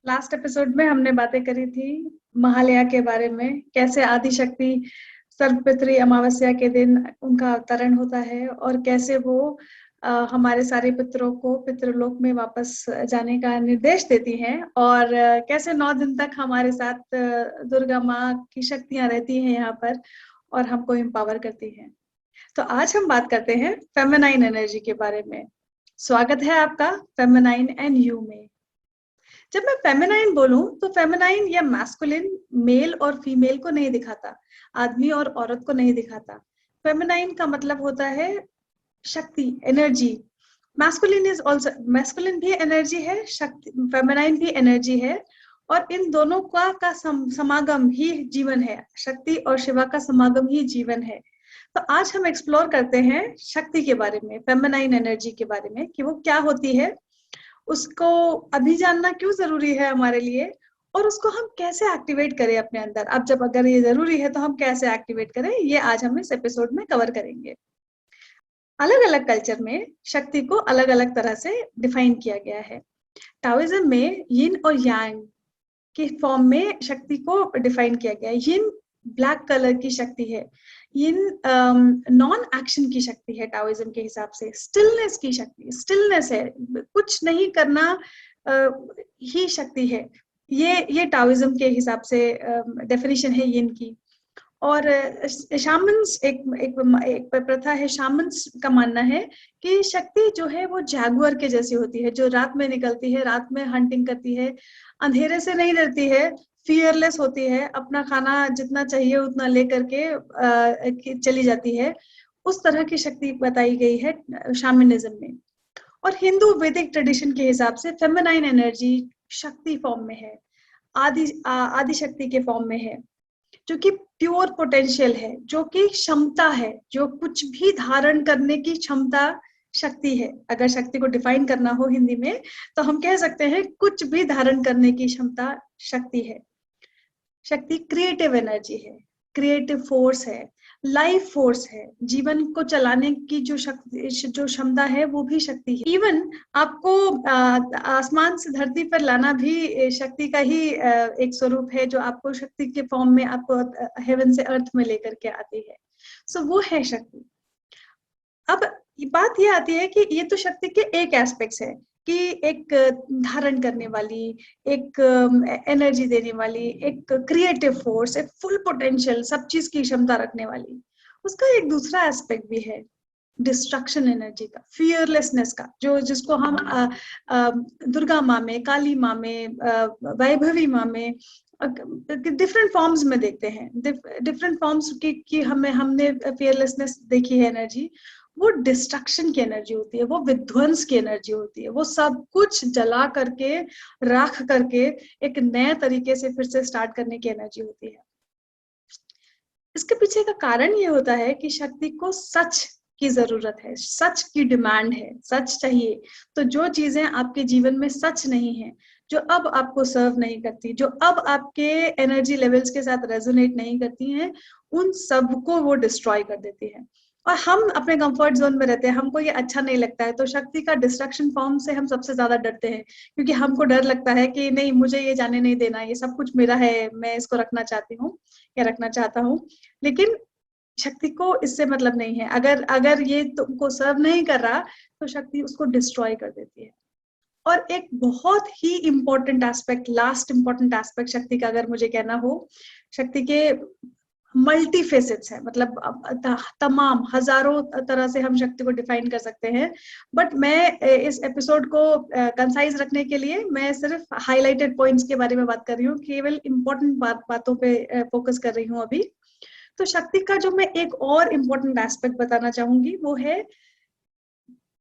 Last episode में हमने बातें करी थी महालया के बारे में, कैसे आदिशक्ति सर्वपितृ अमावस्या के दिन उनका अवतरण होता है और कैसे वो हमारे सारे पितरों को पितृलोक में वापस जाने का निर्देश देती हैं और कैसे 9 दिन तक हमारे साथ दुर्गा माँ की शक्तियां रहती हैं यहाँ पर और हमको एम्पावर करती हैं। तो आज हम बात करते हैं फेमिनाइन एनर्जी के बारे में। स्वागत है आपका फेमिनाइन एंड यू में। जब मैं फेमिनाइन बोलूं तो फेमिनाइन या मैस्कुलिन मेल और फीमेल को नहीं दिखाता, आदमी और औरत को नहीं दिखाता। फेमिनाइन का मतलब होता है शक्ति, एनर्जी। मैस्कुलिन भी एनर्जी है, शक्ति फेमिनाइन भी एनर्जी है और इन दोनों का समागम ही जीवन है। शक्ति और शिवा का समागम ही जीवन है। तो आज हम एक्सप्लोर करते हैं शक्ति के बारे में, फेमिनाइन एनर्जी के बारे में कि वो क्या होती है, उसको अभी जानना क्यों जरूरी है हमारे लिए और उसको हम कैसे एक्टिवेट करें अपने अंदर। अब जब अगर ये जरूरी है तो हम कैसे एक्टिवेट करें, ये आज हम इस एपिसोड में कवर करेंगे। अलग अलग कल्चर में शक्ति को अलग अलग तरह से डिफाइन किया गया है। टाओइज्म में यिन और यांग के फॉर्म में शक्ति को डिफाइन किया गया है। यिन ब्लैक कलर की शक्ति है, यिन नॉन एक्शन की शक्ति है टाओइज्म के हिसाब से। स्टिलनेस की शक्ति, स्टिलनेस है, कुछ नहीं करना ही शक्ति है। ये टाओइज्म के हिसाब से डेफिनेशन है यिन की। और शामन्स एक प्रथा है, शामन्स का मानना है कि शक्ति जो है वो जैगुअर के जैसी होती है, जो रात में निकलती है, रात में हंटिंग करती है, अंधेरे से नहीं डरती है, फियरलेस होती है, अपना खाना जितना चाहिए उतना ले करके चली जाती है। उस तरह की शक्ति बताई गई है शामनिज्म में। और हिंदू वैदिक ट्रेडिशन के हिसाब से फेमिनाइन एनर्जी शक्ति फॉर्म में है, आदि शक्ति के फॉर्म में है, जो कि प्योर पोटेंशियल है, जो कि क्षमता है, जो कुछ भी धारण करने की क्षमता शक्ति है। अगर शक्ति को डिफाइन करना हो हिंदी में तो हम कह सकते हैं कुछ भी धारण करने की क्षमता शक्ति है। शक्ति क्रिएटिव एनर्जी है, क्रिएटिव फोर्स है, लाइफ फोर्स है, जीवन को चलाने की जो शक्ति, जो क्षमता है वो भी शक्ति है। इवन आपको आसमान से धरती पर लाना भी शक्ति का ही एक स्वरूप है, जो आपको शक्ति के फॉर्म में आपको हेवन से अर्थ में लेकर के आती है। सो वो है शक्ति। अब बात ये आती है कि ये तो शक्ति के एक एस्पेक्ट्स है कि एक धारण करने वाली, एक एनर्जी देने वाली, एक क्रिएटिव फोर्स, एक फुल पोटेंशियल, सब चीज की क्षमता रखने वाली। उसका एक दूसरा एस्पेक्ट भी है, डिस्ट्रक्शन एनर्जी का, फियरलेसनेस का, जो जिसको हम दुर्गा माँ में, काली माँ में, वैभवी माँ में डिफरेंट फॉर्म्स में देखते हैं। डिफरेंट फॉर्म्स की हमने फियरलेसनेस देखी है एनर्जी। वो डिस्ट्रक्शन की एनर्जी होती है, वो विध्वंस की एनर्जी होती है, वो सब कुछ जला करके, राख करके एक नए तरीके से फिर से स्टार्ट करने की एनर्जी होती है। इसके पीछे का कारण ये होता है कि शक्ति को सच की जरूरत है, सच की डिमांड है, सच चाहिए। तो जो चीजें आपके जीवन में सच नहीं है, जो अब आपको सर्व नहीं करती, जो अब आपके एनर्जी लेवल्स के साथ रेजोनेट नहीं करती हैं, उन सबको वो डिस्ट्रॉय कर देती है। और हम अपने कंफर्ट जोन में रहते हैं, हमको ये अच्छा नहीं लगता है, तो शक्ति का डिस्ट्रक्शन फॉर्म से हम सबसे ज्यादा डरते हैं, क्योंकि हमको डर लगता है कि नहीं, मुझे ये जाने नहीं देना, ये सब कुछ मेरा है, मैं इसको रखना चाहती हूँ या रखना चाहता हूँ। लेकिन शक्ति को इससे मतलब नहीं है। अगर अगर ये तुमको सर्व नहीं कर रहा तो शक्ति उसको डिस्ट्रॉय कर देती है। और एक बहुत ही important aspect, last important aspect शक्ति का अगर मुझे कहना हो, शक्ति के मल्टी फेसेट्स है, मतलब तमाम हजारों तरह से हम शक्ति को डिफाइन कर सकते हैं। बट मैं इस एपिसोड को कंसाइज रखने के लिए मैं सिर्फ हाईलाइटेड पॉइंट्स के बारे में बात कर रही हूँ, केवल इंपॉर्टेंट बातों पे फोकस कर रही हूँ अभी। तो शक्ति का जो मैं एक और इम्पोर्टेंट एस्पेक्ट बताना चाहूंगी वो है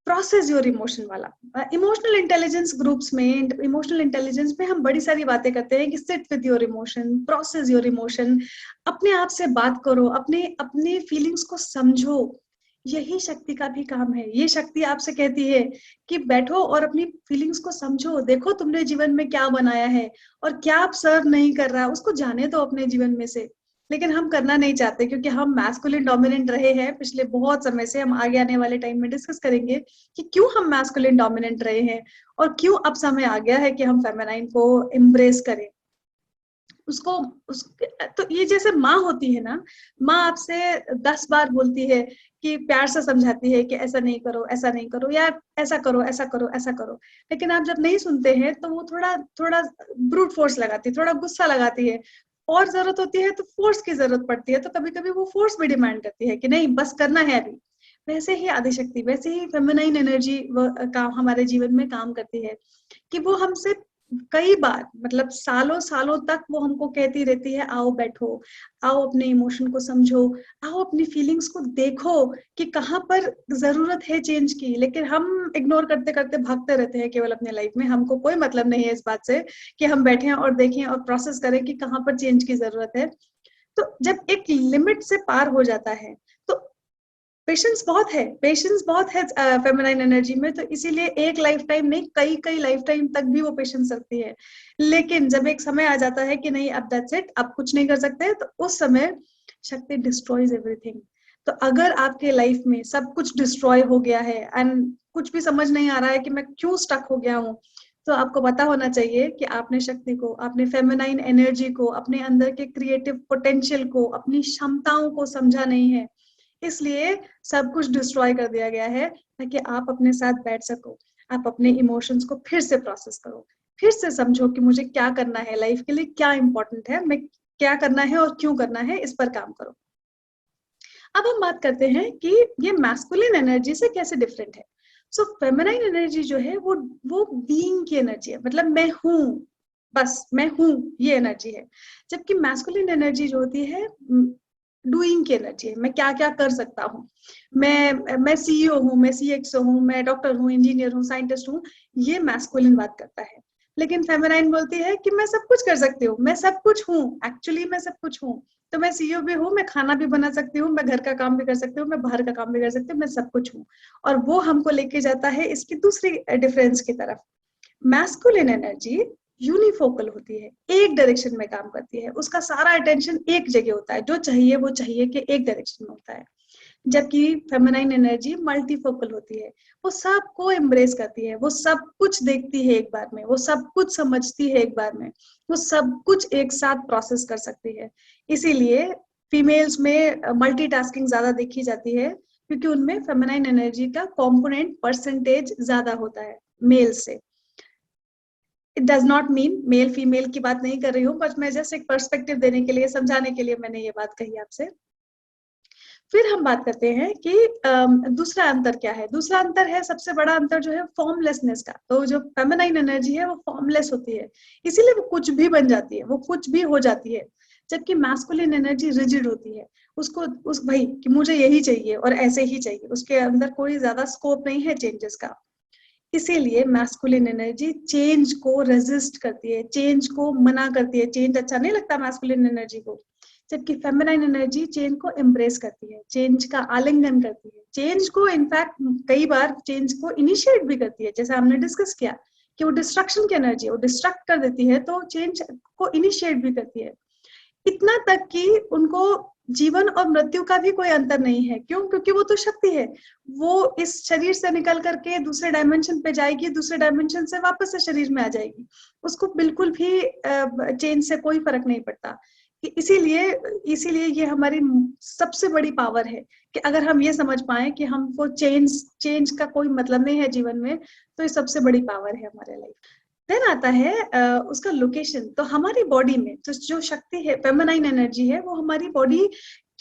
प्रोसेस योर इमोशन वाला। इमोशनल इंटेलिजेंस ग्रुप्स में, इमोशनल इंटेलिजेंस में हम बड़ी सारी बातें करते हैं कि sit with your emotion, process your emotion, अपने आप से बात करो, अपने अपने फीलिंग्स को समझो। यही शक्ति का भी काम है। ये शक्ति आपसे कहती है कि बैठो और अपनी फीलिंग्स को समझो, देखो तुमने जीवन में क्या बनाया है और क्या आप सर्व नहीं कर रहा, उसको जाने दो अपने जीवन में से। लेकिन हम करना नहीं चाहते क्योंकि हम मैस्कुलिन डोमिनेंट रहे हैं पिछले बहुत समय से। हम आगे आने वाले टाइम में डिस्कस करेंगे कि क्यों हम मैस्कुलिन डोमिनेंट रहे हैं और क्यों अब समय आ गया है कि हम फेमिनाइन को एम्ब्रेस करें। उसको उस तो ये जैसे माँ होती है ना, माँ आपसे 10 बार बोलती है कि प्यार से समझाती है कि ऐसा नहीं करो, ऐसा नहीं करो, या ऐसा करो, ऐसा करो, ऐसा करो, लेकिन आप जब नहीं सुनते हैं तो वो थोड़ा थोड़ा ब्रूट फोर्स लगाती है, थोड़ा गुस्सा लगाती है, और जरूरत होती है तो फोर्स की जरूरत पड़ती है, तो कभी कभी वो फोर्स भी डिमांड करती है कि नहीं बस करना है अभी। वैसे ही आदिशक्ति, वैसे ही फेमिनाइन एनर्जी काम हमारे जीवन में काम करती है कि वो हमसे कई बार, मतलब सालों सालों तक वो हमको कहती रहती है, आओ बैठो, आओ अपने इमोशन को समझो, आओ अपनी फीलिंग्स को देखो कि कहाँ पर जरूरत है चेंज की। लेकिन हम इग्नोर करते करते भागते रहते हैं केवल अपने लाइफ में। हमको कोई मतलब नहीं है इस बात से कि हम बैठे और देखें और प्रोसेस करें कि कहाँ पर चेंज की जरूरत है। तो जब एक लिमिट से पार हो जाता है तो पेशेंस बहुत है फेमिनाइन एनर्जी में, तो इसीलिए एक लाइफ टाइम नहीं, कई कई लाइफ टाइम तक भी वो पेशेंस रखती है। लेकिन जब एक समय आ जाता है कि नहीं अब दैट्स इट, अब कुछ नहीं कर सकते, तो उस समय शक्ति डिस्ट्रॉयज एवरीथिंग। तो अगर आपके लाइफ में सब कुछ डिस्ट्रॉय हो गया है एंड कुछ भी समझ नहीं आ रहा है कि मैं क्यों स्टक हो गया हूँ, तो आपको पता होना चाहिए कि आपने शक्ति को, अपने फेमिनाइन एनर्जी को, अपने अंदर के क्रिएटिव पोटेंशियल को, अपनी क्षमताओं को समझा नहीं है। इसलिए सब कुछ डिस्ट्रॉय कर दिया गया है ताकि आप अपने साथ बैठ सको, आप अपने इमोशंस को फिर से प्रोसेस करो, फिर से समझो कि मुझे क्या करना है, लाइफ के लिए क्या इंपॉर्टेंट है, मैं क्या करना है और क्यों करना है, इस पर काम करो। अब हम बात करते हैं कि ये मैस्कुलिन एनर्जी से कैसे डिफरेंट है। सो फेमिनाइन एनर्जी जो है वो बीइंग की एनर्जी है, मतलब मैं हूं, बस मैं हूं, ये एनर्जी है। जबकि मैस्कुलिन एनर्जी जो होती है डूइंग की एनर्जी है, मैं क्या क्या कर सकता हूँ, मैं सीईओ हूँ, मैं सीएक्सओ हूँ, मैं डॉक्टर हूँ, इंजीनियर हूँ, साइंटिस्ट हूँ, ये मैस्कुलिन बात करता है। लेकिन फेमिनाइन बोलती है कि मैं सब कुछ कर सकती हूँ, मैं सब कुछ हूँ, एक्चुअली मैं सब कुछ हूँ। तो मैं सीईओ भी हूँ, मैं खाना भी बना सकती हूँ, मैं घर का काम भी कर सकती हूँ, मैं बाहर का काम भी कर सकती हूँ, मैं सब कुछ हूँ। और वो हमको लेके जाता है इसकी दूसरी डिफरेंस की तरफ। मैस्कुलिन एनर्जी यूनिफोकल होती है, एक डायरेक्शन में काम करती है, उसका सारा अटेंशन एक जगह होता है, जो चाहिए वो चाहिए कि एक डायरेक्शन में होता है। जबकि फेमिनाइन एनर्जी मल्टीफोकल होती है, वो सबको एम्ब्रेस करती है, वो सब कुछ देखती है एक बार में, वो सब कुछ समझती है एक बार में, वो सब कुछ एक साथ प्रोसेस कर सकती है। इसीलिए फीमेल्स में मल्टीटास्किंग ज्यादा देखी जाती है, क्योंकि उनमें फेमिनाइन एनर्जी का कंपोनेंट परसेंटेज ज्यादा होता है मेल से। It does not mean male female की बात नहीं कर रही हूँ, बट मैं जस्ट एक पर्सपेक्टिव देने के लिए, समझाने के लिए मैंने ये बात कही आपसे। फिर हम बात करते हैं कि दूसरा अंतर क्या है। दूसरा अंतर है, सबसे बड़ा अंतर जो है फॉर्मलेसनेस का। तो जो फेमिनाइन एनर्जी है वो फॉर्मलेस होती है, इसीलिए वो कुछ भी बन जाती है, वो कुछ भी हो जाती है। जबकि मैस्कुलिन एनर्जी रिजिड होती है, उसको उस भाई कि मुझे यही चाहिए और ऐसे ही चाहिए, उसके अंदर कोई ज्यादा स्कोप नहीं है चेंजेस का। इसीलिए मैस्कुलिन एनर्जी चेंज को रेजिस्ट करती है, चेंज को मना करती है, चेंज अच्छा नहीं लगता मैस्कुलिन एनर्जी को। जबकि फेमिनाइन एनर्जी चेंज को एम्ब्रेस करती है, चेंज का आलिंगन करती है, चेंज को इनफैक्ट कई बार चेंज को इनिशिएट भी करती है। जैसे हमने डिस्कस किया कि वो डिस्ट्रक्शन की एनर्जी, वो डिस्ट्रक्ट कर देती है, तो चेंज को इनिशिएट भी करती है। इतना तक कि उनको जीवन और मृत्यु का भी कोई अंतर नहीं है। क्यों? क्योंकि वो तो शक्ति है, वो इस शरीर से निकल करके दूसरे डायमेंशन पे जाएगी, दूसरे डायमेंशन से वापस से शरीर में आ जाएगी, उसको बिल्कुल भी चेंज से कोई फर्क नहीं पड़ता। इसीलिए इसीलिए ये हमारी सबसे बड़ी पावर है कि अगर हम ये समझ पाए कि हमको चेंज चेंज का कोई मतलब नहीं है जीवन में, तो ये सबसे बड़ी पावर है हमारे लाइफ। देन आता है उसका लोकेशन। तो हमारी बॉडी में तो जो शक्ति है, फेमिनाइन एनर्जी है, वो हमारी बॉडी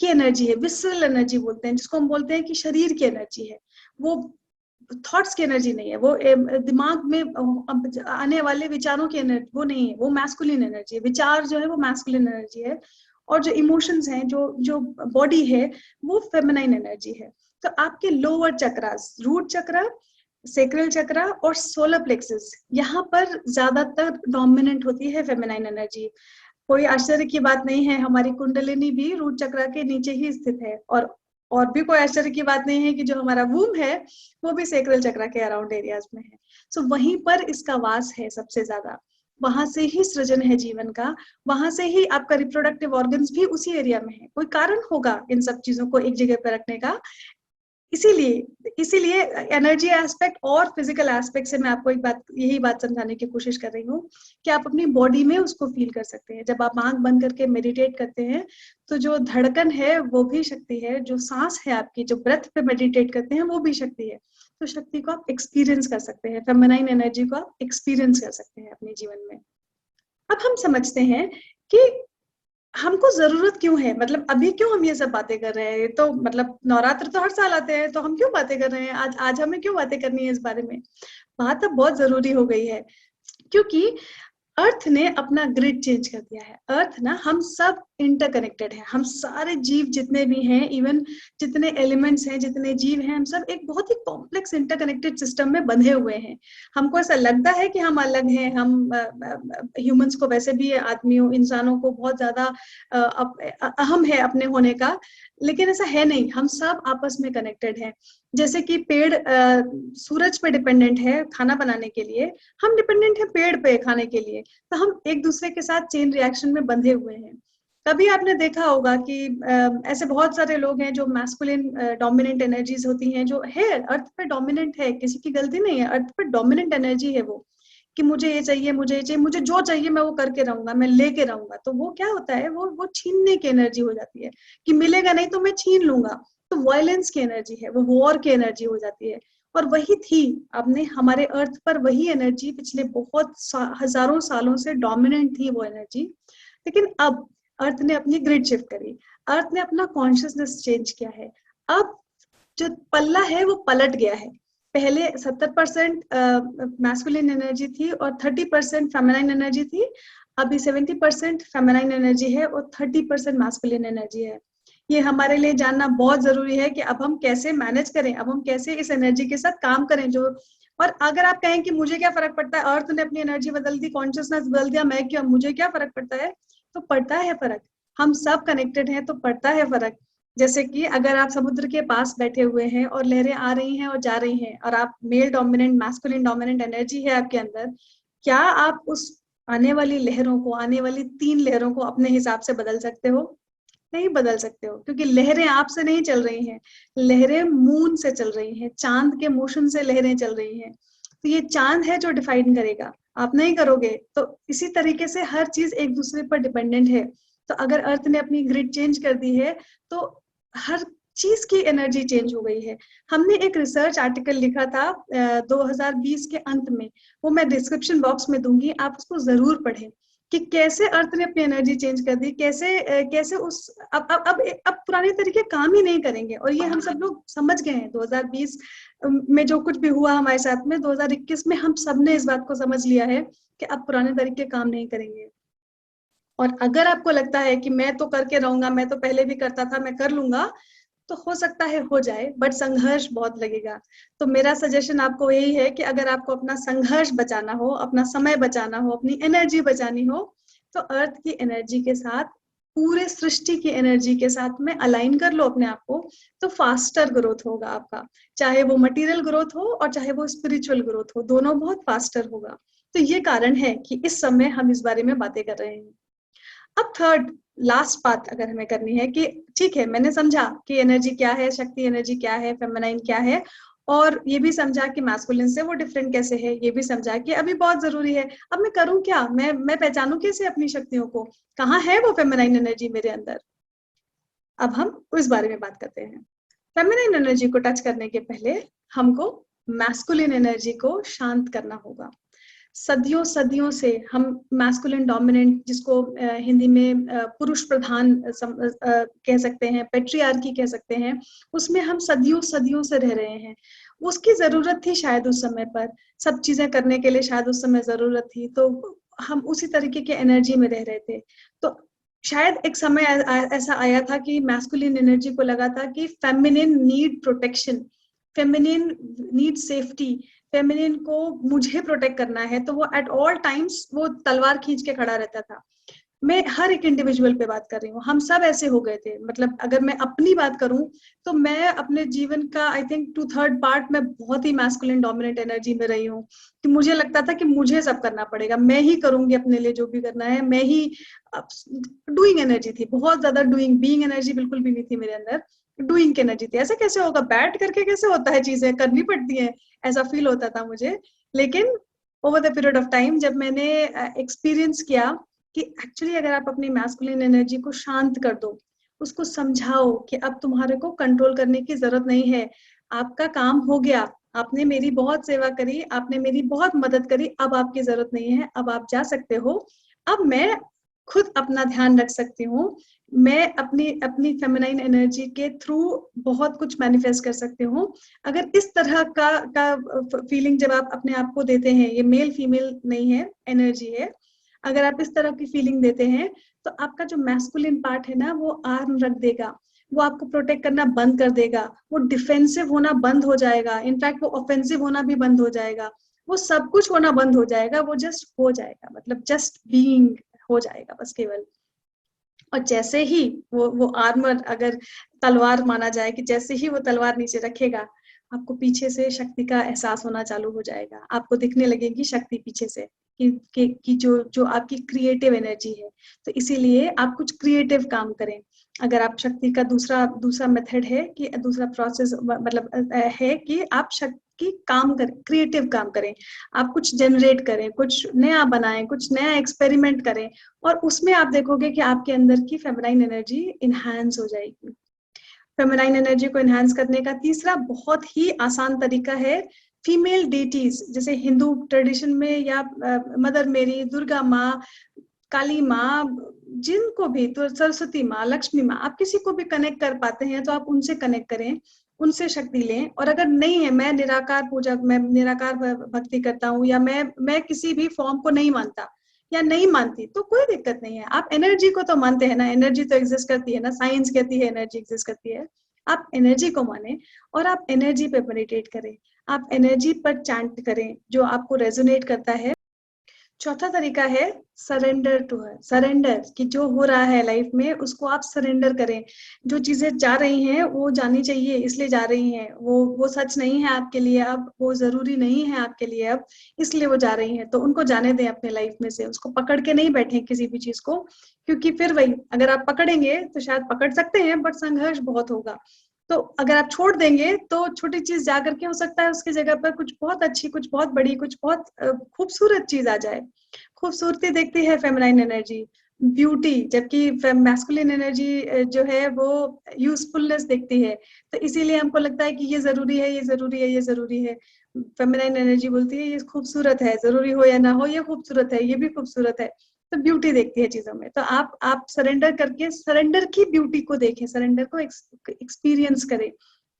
की एनर्जी है, विसरल एनर्जी बोलते हैं, जिसको हम बोलते हैं कि शरीर की एनर्जी है। वो थॉट्स की एनर्जी नहीं है, वो दिमाग में आने वाले विचारों की एनर्जी वो नहीं है, वो मैस्कुलिन एनर्जी है। विचार जो है वो मैस्कुलिन एनर्जी है, और जो इमोशंस हैं, जो जो बॉडी है, वो फेमिनाइन एनर्जी है। तो आपके लोअर चक्रास, रूट चक्रा, सेक्रल चक्रा और सोलर प्लेक्सस, यहाँ पर ज्यादातर डोमिनेंट होती है फेमिनाइन एनर्जी। कोई आश्चर्य की बात नहीं है, हमारी कुंडलिनी भी रूट चक्रा के नीचे ही स्थित है। और भी कोई आश्चर्य की बात नहीं है कि जो हमारा वूम है वो भी सेक्रल चक्रा के अराउंड एरियाज में है। सो वहीं पर इसका वास है सबसे ज्यादा। वहां से ही सृजन है जीवन का, वहां से ही आपका रिप्रोडक्टिव ऑर्गन्स भी उसी एरिया में है। कोई कारण होगा इन सब चीजों को एक जगह पर रखने का। इसीलिए इसीलिए एनर्जी एस्पेक्ट और फिजिकल एस्पेक्ट से मैं आपको एक बात, यही बात समझाने की कोशिश कर रही हूँ कि आप अपनी बॉडी में उसको फील कर सकते हैं। जब आप आंख बंद करके मेडिटेट करते हैं तो जो धड़कन है वो भी शक्ति है, जो सांस है आपकी, जो ब्रेथ पे मेडिटेट करते हैं वो भी शक्ति है। तो शक्ति को आप एक्सपीरियंस कर सकते हैं, फेमिनाइन एनर्जी को आप एक्सपीरियंस कर सकते हैं अपने जीवन में। अब हम समझते हैं कि हमको जरूरत क्यों है, मतलब अभी क्यों हम ये सब बातें कर रहे हैं। तो मतलब नवरात्र तो हर साल आते हैं, तो हम क्यों बातें कर रहे हैं आज, हमें क्यों बातें करनी है इस बारे में। बात अब बहुत जरूरी हो गई है, क्योंकि अर्थ ने अपना ग्रिड चेंज कर दिया है। अर्थ ना, हम सब इंटरकनेक्टेड हैं, हम सारे जीव जितने भी हैं, इवन जितने एलिमेंट्स हैं, जितने जीव हैं, हम सब एक बहुत ही कॉम्प्लेक्स इंटरकनेक्टेड सिस्टम में बंधे हुए हैं। हमको ऐसा लगता है कि हम अलग हैं, हम ह्यूमंस को, वैसे भी आदमियों, इंसानों को बहुत ज्यादा अहम है अपने होने का, लेकिन ऐसा है नहीं। हम सब आपस में कनेक्टेड हैं। जैसे कि पेड़ सूरज पे डिपेंडेंट है खाना बनाने के लिए, हम डिपेंडेंट है पेड़ पे खाने के लिए। तो हम एक दूसरे के साथ चेन रिएक्शन में बंधे हुए हैं। कभी आपने देखा होगा कि ऐसे बहुत सारे लोग हैं जो मैस्कुलिन डोमिनेंट एनर्जीज होती हैं, जो है अर्थ पे डोमिनेंट है, किसी की गलती नहीं है, अर्थ पे डोमिनेंट एनर्जी है वो, कि मुझे ये चाहिए, मुझे ये चाहिए, मुझे जो चाहिए मैं वो करके रहूंगा, मैं लेके रहूंगा। तो वो क्या होता है, वो छीनने की एनर्जी हो जाती है, कि मिलेगा नहीं तो मैं छीन लूंगा। तो वायलेंस की एनर्जी है, वो वॉर की एनर्जी हो जाती है। और वही थी, आपने हमारे अर्थ पर वही एनर्जी पिछले बहुत हजारों सालों से डोमिनेंट थी वो एनर्जी। लेकिन अब अर्थ ने अपनी ग्रिड शिफ्ट करी, अर्थ ने अपना कॉन्शियसनेस चेंज किया है। अब जो पल्ला है वो पलट गया है। पहले 70% मैस्कुलिन एनर्जी थी और 30% फेमिनाइन एनर्जी थी। अभी 70% फेमिनाइन एनर्जी है और 30% मैस्कुलिन एनर्जी है। ये हमारे लिए जानना बहुत जरूरी है कि अब हम कैसे मैनेज करें, अब हम कैसे इस एनर्जी के साथ काम करें। जो, और अगर आप कहें कि मुझे क्या फर्क पड़ता है, अर्थ ने अपनी एनर्जी बदल दी, कॉन्शियसनेस बदल दिया, मैं क्यों, मुझे क्या फर्क पड़ता है, तो पड़ता है फर्क। हम सब कनेक्टेड हैं तो पड़ता है फर्क। जैसे कि अगर आप समुद्र के पास बैठे हुए हैं और लहरें आ रही हैं और जा रही हैं, और आप male dominant masculine dominant energy है आपके अंदर, क्या आप उस आने वाली लहरों को, आने वाली 3 लहरों को अपने हिसाब से बदल सकते हो? नहीं बदल सकते हो, क्योंकि लहरें आपसे नहीं चल रही हैं, लहरें मून से चल रही हैं, चांद के मोशन से लहरें चल रही हैं। तो ये चांद है जो डिफाइन करेगा, आप नहीं करोगे। तो इसी तरीके से हर चीज एक दूसरे पर डिपेंडेंट है। तो अगर अर्थ ने अपनी ग्रिड चेंज कर दी है तो हर चीज की एनर्जी चेंज हो गई है। हमने एक रिसर्च आर्टिकल लिखा था 2020 के अंत में, वो मैं डिस्क्रिप्शन बॉक्स में दूंगी, आप उसको जरूर पढ़ें कि कैसे अर्थ ने अपनी एनर्जी चेंज कर दी, कैसे उस अब पुराने तरीके काम ही नहीं करेंगे। और ये हम सब लोग समझ गए हैं 2020 में जो कुछ भी हुआ हमारे साथ में, 2021 में हम सब ने इस बात को समझ लिया है कि अब पुराने तरीके काम नहीं करेंगे। और अगर आपको लगता है कि मैं तो करके रहूंगा, मैं तो पहले भी करता था, मैं कर लूंगा, तो हो सकता है हो जाए, बट संघर्ष बहुत लगेगा। तो मेरा सजेशन आपको यही है कि अगर आपको अपना संघर्ष बचाना हो, अपना समय बचाना हो, अपनी एनर्जी बचानी हो, तो अर्थ की एनर्जी के साथ, पूरे सृष्टि की एनर्जी के साथ में अलाइन कर लो अपने आप को। तो फास्टर ग्रोथ होगा आपका, चाहे वो मटेरियल ग्रोथ हो और चाहे वो स्पिरिचुअल ग्रोथ हो, दोनों बहुत फास्टर होगा। तो ये कारण है कि इस समय हम इस बारे में बातें कर रहे हैं। अब थर्ड लास्ट बात अगर हमें करनी है कि ठीक है, मैंने समझा कि एनर्जी क्या है, शक्ति एनर्जी क्या है, फेमिनाइन क्या है, और ये भी समझा कि मैस्कुलिन से वो डिफरेंट कैसे है, ये भी समझा कि अभी बहुत जरूरी है। अब मैं करूं क्या, मैं पहचानूं कैसे अपनी शक्तियों को, कहाँ है वो फेमिनाइन एनर्जी मेरे अंदर। अब हम उस बारे में बात करते हैं। फेमिनाइन एनर्जी को टच करने के पहले हमको मैस्कुलिन एनर्जी को शांत करना होगा। सदियों सदियों से हम मैस्कुलिन डोमिनेंट, जिसको हिंदी में पुरुष प्रधान कह सकते हैं, पेट्रियार्की कह सकते हैं, उसमें हम सदियों सदियों से रह रहे हैं। उसकी जरूरत थी शायद उस समय पर, सब चीजें करने के लिए शायद उस समय जरूरत थी, तो हम उसी तरीके के एनर्जी में रह रहे थे। तो शायद एक समय ऐसा आया था कि मैस्कुलिन एनर्जी को लगा था कि feminine need protection, feminine need safety, feminine को मुझे प्रोटेक्ट करना है, तो वो एट ऑल टाइम्स वो तलवार खींच के खड़ा रहता था। मैं हर एक इंडिविजुअल पे बात कर रही हूँ, हम सब ऐसे हो गए थे। मतलब अगर मैं अपनी बात करूं तो मैं अपने जीवन का आई थिंक 2/3 पार्ट मैं बहुत ही मैस्कुलिन डोमिनेंट एनर्जी में रही हूँ, कि मुझे लगता था कि मुझे सब करना पड़ेगा, मैं ही करूंगी अपने लिए जो भी करना है, मैं ही। डूइंग एनर्जी थी, बहुत ज्यादा डूइंग, बीइंग एनर्जी बिल्कुल भी नहीं थी मेरे अंदर, डूइंग की एनर्जी थी। ऐसे कैसे होगा, बैठ करके कैसे होता है, चीजें करनी पड़ती हैं, ऐसा फील होता था मुझे। लेकिन over the period of time जब मैंने एक्सपीरियंस किया कि एक्चुअली अगर आप अपनी मैस्कुलिन एनर्जी को शांत कर दो, उसको समझाओ कि अब तुम्हारे को कंट्रोल करने की जरूरत नहीं है, आपका काम हो गया, आपने मेरी बहुत सेवा करी, आपने मेरी बहुत मदद करी, अब आपकी जरूरत नहीं है, अब आप जा सकते हो, अब मैं खुद अपना ध्यान रख सकती हूँ, मैं अपनी अपनी फेमिनाइन एनर्जी के थ्रू बहुत कुछ मैनिफेस्ट कर सकती हूँ। अगर इस तरह का फीलिंग जब आप अपने आप को देते हैं, ये मेल फीमेल नहीं है, एनर्जी है, अगर आप इस तरह की फीलिंग देते हैं तो आपका जो मैस्कुलिन पार्ट है ना, वो आर्म रख देगा, वो आपको प्रोटेक्ट करना बंद कर देगा, वो डिफेंसिव होना बंद हो जाएगा, इनफैक्ट वो ऑफेंसिव होना भी बंद हो जाएगा, वो सब कुछ होना बंद हो जाएगा, वो जस्ट हो जाएगा, मतलब जस्ट बीइंग हो जाएगा बस केवल। और जैसे ही वो आर्मर अगर तलवार माना जाए, कि जैसे ही वो तलवार नीचे रखेगा, आपको पीछे से शक्ति का एहसास होना चालू हो जाएगा, आपको दिखने लगेगी शक्ति पीछे से, कि जो जो आपकी क्रिएटिव एनर्जी है। तो इसीलिए आप कुछ क्रिएटिव काम करें। अगर आप शक्ति का दूसरा दूसरा मेथड है कि दूसरा प्रोसेस मतलब है कि आप शक्ति काम करें, क्रिएटिव काम करें, आप कुछ जनरेट करें, कुछ नया बनाएं, कुछ नया एक्सपेरिमेंट करें, और उसमें आप देखोगे कि आपके अंदर की फेमिनाइन एनर्जी इनहैंस हो जाएगी। फेमिनाइन एनर्जी को इनहैंस करने का तीसरा बहुत ही आसान तरीका है फीमेल डेटीज, जैसे हिंदू ट्रेडिशन में, या मदर मेरी, दुर्गा माँ, काली माँ, जिनको भी, तो सरस्वती माँ, लक्ष्मी माँ, आप किसी को भी कनेक्ट कर पाते हैं तो आप उनसे कनेक्ट करें, उनसे शक्ति लें। और अगर नहीं है, मैं निराकार पूजा, मैं निराकार भक्ति करता हूँ, या मैं किसी भी फॉर्म को नहीं मानता या नहीं मानती, तो कोई दिक्कत नहीं है, आप एनर्जी को तो मानते हैं ना, एनर्जी तो एग्जिस्ट करती है ना, साइंस कहती है एनर्जी एग्जिस्ट करती है। आप एनर्जी को माने और आप एनर्जी पे मेडिटेट करें, आप एनर्जी पर चैंट करें जो आपको रेजोनेट करता है। चौथा तरीका है सरेंडर टू हर, सरेंडर, कि जो हो रहा है लाइफ में उसको आप सरेंडर करें। जो चीजें जा रही हैं वो जानी चाहिए, इसलिए जा रही हैं, वो सच नहीं है आपके लिए अब, वो जरूरी नहीं है आपके लिए अब, इसलिए वो जा रही हैं, तो उनको जाने दें अपने लाइफ में से, उसको पकड़ के नहीं बैठे किसी भी चीज को, क्योंकि फिर वही, अगर आप पकड़ेंगे तो शायद पकड़ सकते हैं बट संघर्ष बहुत होगा। तो अगर आप छोड़ देंगे तो छोटी चीज जाकर के हो सकता है उसकी जगह पर कुछ बहुत अच्छी, कुछ बहुत बड़ी, कुछ बहुत खूबसूरत चीज आ जाए। खूबसूरती देखती है फेमिनाइन एनर्जी, ब्यूटी, जबकि मैस्कुलिन एनर्जी जो है वो यूजफुलनेस देखती है। तो इसीलिए हमको लगता है कि ये जरूरी है, ये जरूरी है, ये जरूरी है। फेमिनाइन एनर्जी बोलती है ये खूबसूरत है, जरूरी हो या ना हो, ये खूबसूरत है, ये भी खूबसूरत है। तो ब्यूटी देखती है चीजों में। तो आप सरेंडर करके, सरेंडर की ब्यूटी को देखें, सरेंडर को एक्सपीरियंस करें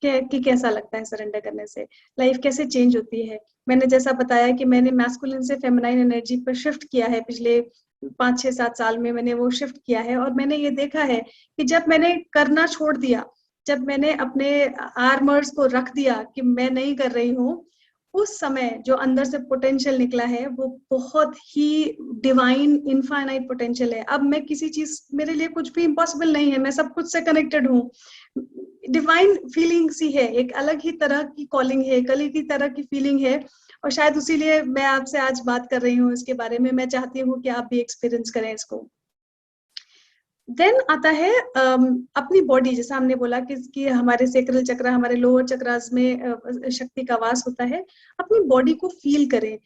कि कैसा लगता है सरेंडर करने से, लाइफ कैसे चेंज होती है। मैंने जैसा बताया कि मैंने मैस्कुलिन से फेमिनाइन एनर्जी पर शिफ्ट किया है, पिछले 5-6-7 साल में मैंने वो शिफ्ट किया है, और मैंने ये देखा है कि जब मैंने करना छोड़ दिया, जब मैंने अपने आर्मर्स को रख दिया कि मैं नहीं कर रही हूँ, उस समय जो अंदर से पोटेंशियल निकला है वो बहुत ही डिवाइन इनफाइनाइट पोटेंशियल है। अब मैं किसी चीज, मेरे लिए कुछ भी इम्पॉसिबल नहीं है, मैं सब कुछ से कनेक्टेड हूँ। डिवाइन फीलिंग सी है, एक अलग ही तरह की कॉलिंग है, एक अलग ही तरह की फीलिंग है, और शायद उसीलिए मैं आपसे आज बात कर रही हूँ इसके बारे में। मैं चाहती हूँ कि आप भी एक्सपीरियंस करें इसको। देन आता है अपनी बॉडी, जैसा हमने बोला कि हमारे सेक्रल चक्र, हमारे लोअर चक्रास में शक्ति का वास होता है। अपनी बॉडी को फील करें।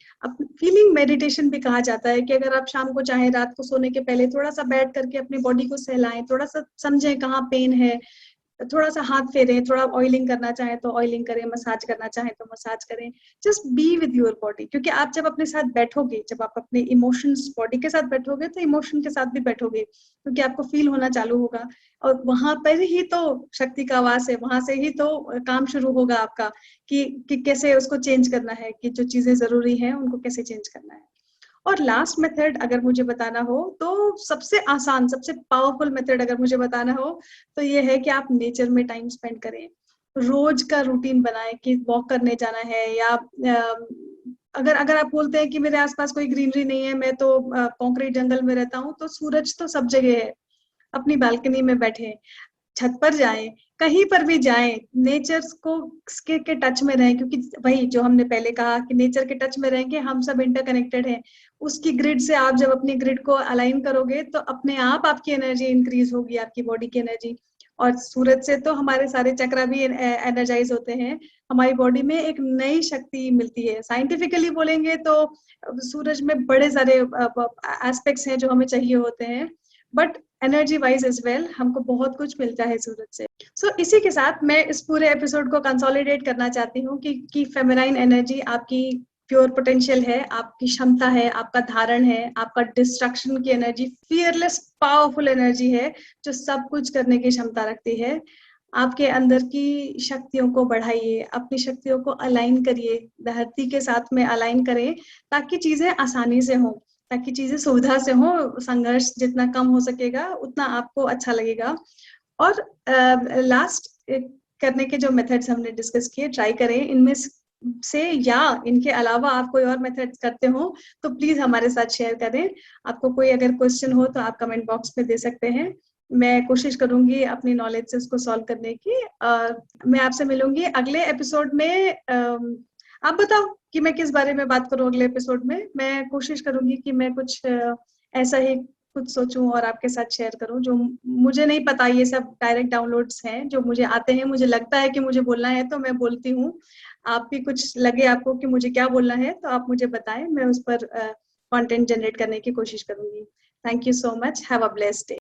फीलिंग मेडिटेशन भी कहा जाता है कि अगर आप शाम को चाहे रात को सोने के पहले थोड़ा सा बैठ करके अपनी बॉडी को सहलाएं, थोड़ा सा समझें कहाँ पेन है, थोड़ा सा हाथ फेरें, थोड़ा ऑयलिंग करना चाहे तो ऑयलिंग करें, मसाज करना चाहे तो मसाज करें। Just be with your body, क्योंकि आप जब अपने साथ बैठोगे, जब आप अपने इमोशंस बॉडी के साथ बैठोगे तो इमोशन के साथ भी बैठोगे, क्योंकि आपको फील होना चालू होगा, और वहां पर ही तो शक्ति का आवास है, वहां से ही तो काम शुरू होगा आपका कि कैसे उसको चेंज करना है, कि जो चीजें जरूरी है उनको कैसे चेंज करना है। और लास्ट मेथड अगर मुझे बताना हो, तो सबसे आसान, सबसे पावरफुल मेथड अगर मुझे बताना हो, तो ये है कि आप नेचर में टाइम स्पेंड करें। रोज का रूटीन बनाएं कि वॉक करने जाना है, या अगर अगर आप बोलते हैं कि मेरे आसपास कोई ग्रीनरी नहीं है, मैं तो कंक्रीट जंगल में रहता हूँ, तो सूरज तो सब जगह है। अपनी बालकनी में बैठे, छत पर जाएं, कहीं पर भी जाएं, नेचर को के टच में रहें, क्योंकि वही जो हमने पहले कहा कि नेचर के टच में रहेंगे, हम सब इंटरकनेक्टेड हैं। उसकी ग्रिड से आप जब अपनी ग्रिड को अलाइन करोगे तो अपने आप आपकी एनर्जी इंक्रीज होगी, आपकी बॉडी की एनर्जी। और सूरज से तो हमारे सारे चक्र भी एनर्जाइज होते हैं, हमारी बॉडी में एक नई शक्ति मिलती है। साइंटिफिकली बोलेंगे तो सूरज में बड़े सारे एस्पेक्ट्स हैं जो हमें चाहिए होते हैं, but energy wise as well हमको बहुत कुछ मिलता है सूरज से। इसी के साथ मैं इस पूरे एपिसोड को कंसोलिडेट करना चाहती हूँ कि फेमिनाइन एनर्जी आपकी प्योर पोटेंशियल है, आपकी क्षमता है, आपका धारण है, आपका डिस्ट्रक्शन की एनर्जी, फियरलेस पावरफुल एनर्जी है जो सब कुछ करने की क्षमता रखती है। आपके अंदर की शक्तियों को बढ़ाइए, अपनी शक्तियों को अलाइन करिए, धरती के साथ में अलाइन करें, ताकि चीजें आसानी से हों, ताकि चीजें सुविधा से हो। संघर्ष जितना कम हो सकेगा उतना आपको अच्छा लगेगा। और लास्ट करने के जो मेथड्स हमने डिस्कस किए, ट्राई करें इनमें से, या इनके अलावा आप कोई और मेथड्स करते हो तो प्लीज हमारे साथ शेयर करें। आपको कोई अगर क्वेश्चन हो तो आप कमेंट बॉक्स में दे सकते हैं, मैं कोशिश करूंगी अपनी नॉलेज से उसको सॉल्व करने की। मैं आपसे मिलूंगी अगले एपिसोड में। आप बताओ कि मैं किस बारे में बात करूं अगले एपिसोड में। मैं कोशिश करूंगी कि मैं कुछ ऐसा ही कुछ सोचूं और आपके साथ शेयर करूं जो मुझे नहीं पता। ये सब डायरेक्ट डाउनलोड्स हैं जो मुझे आते हैं, मुझे लगता है कि मुझे बोलना है तो मैं बोलती हूँ। आप भी कुछ लगे आपको कि मुझे क्या बोलना है तो आप मुझे बताएं, मैं उस पर कंटेंट जनरेट करने की कोशिश करूंगी। Thank you so much, have a blessed day.